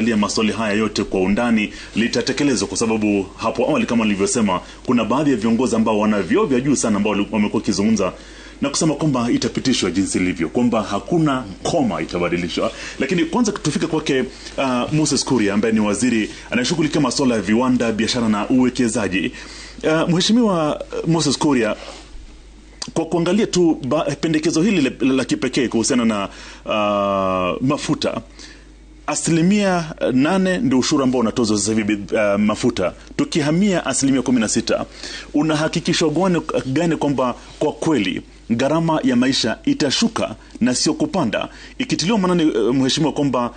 kuangalia maswali haya yote kwa undani litatekelezwa, kwa sababu hapo awali kama nilivyosema kuna baadhi ya viongozi ambao wana vyeo vya juu sana ambao wamekuwa kizungumza na kusema kwamba itapitishwa jinsi ilivyo, kwamba hakuna koma itabadilishwa. Lakini kwanza tufike kwake Moses Kuria ambaye ni waziri anayeshughulikia masuala ya viwanda, biashara na uwekezaji. Mheshimiwa Moses Kuria, kwa kuangalia tu pendekezo hili la kipekee kuhusiana na mafuta, 8% ndio ushuru ambao unatozwa sasa hivi mafuta, tukihamia 16%, unahakikisha gani kwamba kwa kweli gharama ya maisha itashuka na sio kupanda, ikitiliwa maanani mheshimiwa kwamba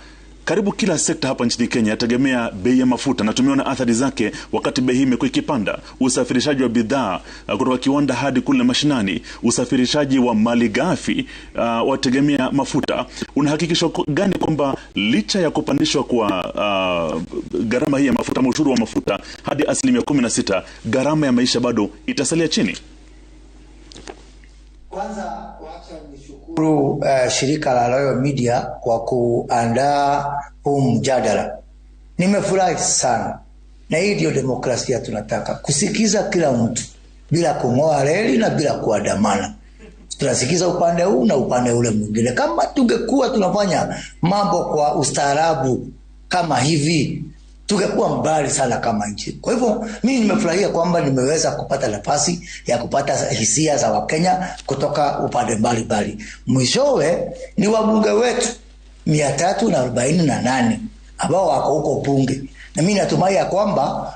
karibu kila sekta hapa nchini Kenya yategemea bei ya mafuta, na tumeona athari zake wakati bei hii imekuwa ikipanda. Usafirishaji wa bidhaa kutoka kiwanda hadi kule mashinani, usafirishaji wa malighafi wategemea mafuta. Unahakikisha gani kwamba licha ya kupandishwa kwa gharama hii ya mafuta, ushuru wa mafuta hadi 16%, gharama ya maisha bado itasalia chini? Kwanza wacha nishukuru shirika la Royal Media kwa kuandaa huu mjadala. Nimefurahi sana, na hii ndio demokrasia tunataka, kusikiza kila mtu bila kung'oa reli na bila kuandamana. Tunasikiza upande huu na upande ule mwingine. Kama tungekuwa tunafanya mambo kwa ustaarabu kama hivi, tungekuwa mbali sana kama nchi. Kwa hivyo mimi nimefurahia kwamba nimeweza kupata nafasi ya kupata hisia za Wakenya kutoka upande mbalimbali. Mwishowe ni wabunge wetu 348 ambao wako huko bunge, na mimi natumai ya kwamba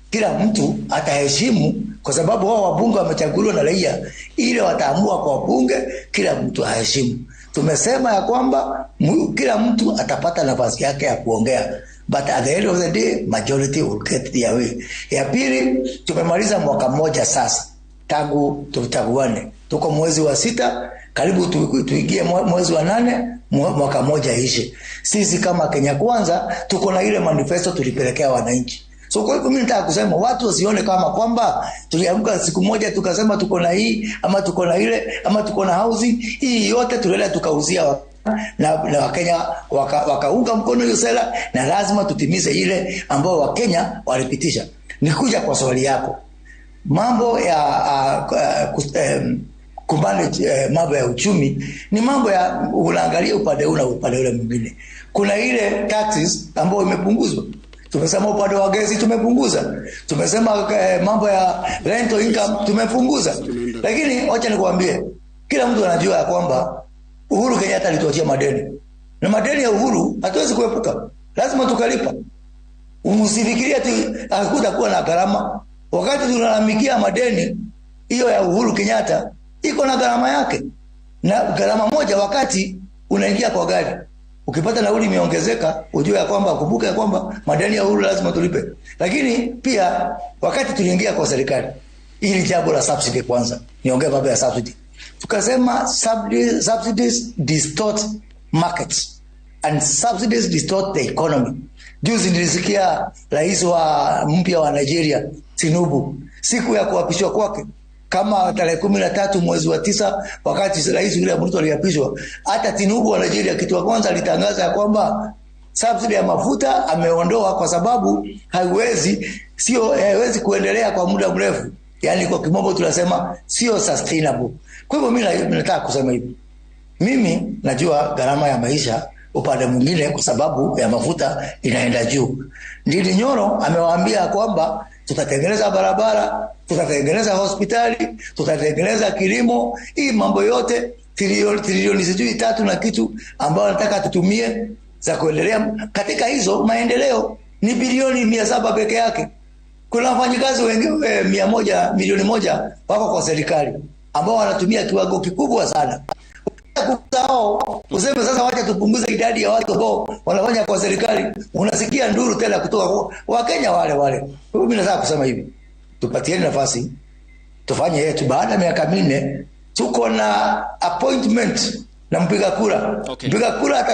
kila mtu ataheshimu, kwa sababu wao wabunge wamechaguliwa na raia, ile wataamua kwa bunge, kila mtu aheshimu. Tumesema ya kwamba kila mtu atapata nafasi yake ya kuongea, but at the end of the day majority will get their way. Ya pili, tumemaliza mwaka mmoja sasa tangu tuchaguane. Tuko mwezi wa 6, karibu tuingie mwezi wa 8, mwaka mmoja ishe. Sisi kama Kenya Kwanza tuko na ile manifesto tulipelekea wananchi. So kwa hivyo mimi nataka kusema watu wasione kama kwamba tuliamka siku moja tukasema tuko na hii ama tuko na ile ama tuko na housing. Hii yote tulienda tukauzia na Wakenya wakaunga mkono hiyo sera, na lazima tutimize ile ambao Wakenya walipitisha. Nikuja kwa swali yako, mambo ya mambo ya uchumi ni mambo ya unaangalia upande huu na upande ule mwingine. Kuna ile taxes ambayo imepunguzwa. Tumesema upande wa gesi tumepunguza. Tumesema mambo ya rental income tumepunguza. Lakini acha nikwambie, kila mtu anajua ya kwamba Uhuru Kenyatta alituachia madeni. Na madeni ya Uhuru hatuwezi kuepuka. Lazima tukalipa. Usifikirie ati hakutakuwa na gharama. Wakati tunalalamikia madeni, hiyo ya Uhuru Kenyatta iko na gharama yake. Na gharama moja, wakati unaingia kwa gari, ukipata nauli imeongezeka, ujue ya kwamba, kumbuka ya kwamba madeni ya Uhuru lazima tulipe. Lakini pia wakati tuliingia kwa serikali, ili jambo la subsidy kwanza, niongee mambo ya subsidy. Tukasema subsidies distort markets and subsidies distort the economy. Juzi nilisikia rais wa mpya wa Nigeria, Tinubu, siku ya kuapishwa kwake, kama tarehe 13 mwezi wa 9, wakati rais William Ruto aliapishwa, hata Tinubu wa Nigeria kitu cha kwanza alitangaza ya kwamba subsidy ya mafuta ameondoa kwa sababu haiwezi kuendelea kwa muda mrefu. Yaani kwa kimombo tunasema sio sustainable. Kwa hivyo mimi nataka kusema hivi. Mimi najua gharama ya maisha upande mwingine kwa sababu ya mafuta inaenda juu. Ndidi Nyoro amewaambia kwamba tutatengeneza barabara, tutatengeneza hospitali, tutatengeneza kilimo. Hii mambo yote trilioni 3 na kitu ambayo nataka tutumie za kuendelea katika hizo maendeleo ni bilioni 700 peke yake. Kuna wafanyikazi wengi milioni 1 wako kwa serikali ambao wanatumia kiwango kikubwa sana. Useme sasa wacha tupunguze idadi ya watu ambao wanafanya kwa serikali, unasikia nduru tena kutoka kwa Wakenya wale. Mimi nataka kusema hivi, tupatieni nafasi tufanye yetu. Baada ya miaka 4 tuko na appointment na mpiga kura. Okay. Mpiga kura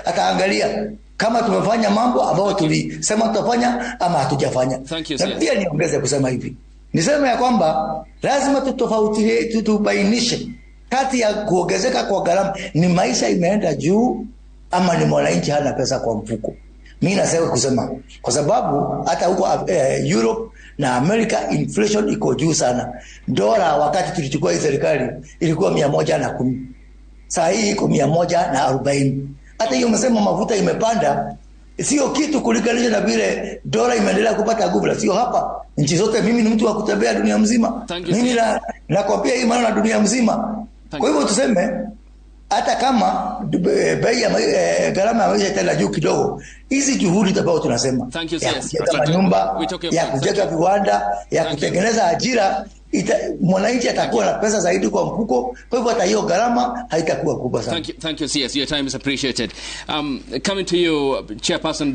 ataangalia kama tumefanya mambo ambayo tulisema tutafanya ama hatujafanya. Na pia niongeze kusema hivi, niseme ya kwamba lazima tutubainishe kati ya kuongezeka kwa gharama, ni maisha imeenda juu ama ni mwananchi hana pesa kwa mfuko. Mimi nasema kusema kwa sababu hata huko Europe na America inflation iko juu sana. Dola wakati tulichukua hii serikali ilikuwa 110. Sasa hii iko 140. Hata hiyo umesema mafuta imepanda, sio kitu kulinganisha na vile dola imeendelea kupata nguvu. Sio hapa nchi zote, mimi ni mtu wa kutembea dunia mzima. Mimi nakwambia hii maana na dunia mzima. Kwa hivyo tuseme hata kama bei ya gharama ya maisha tena juu kidogo, hizi juhudi ambazo tunasema ya kujenga nyumba, ya kujenga viwanda, ya kutengeneza ajira, mwananchi atakuwa na pesa zaidi kwa mfuko. Kwa hivyo hata hiyo gharama haitakuwa kubwa sana. Thank you CS, your time is appreciated. Coming to you, Chairperson.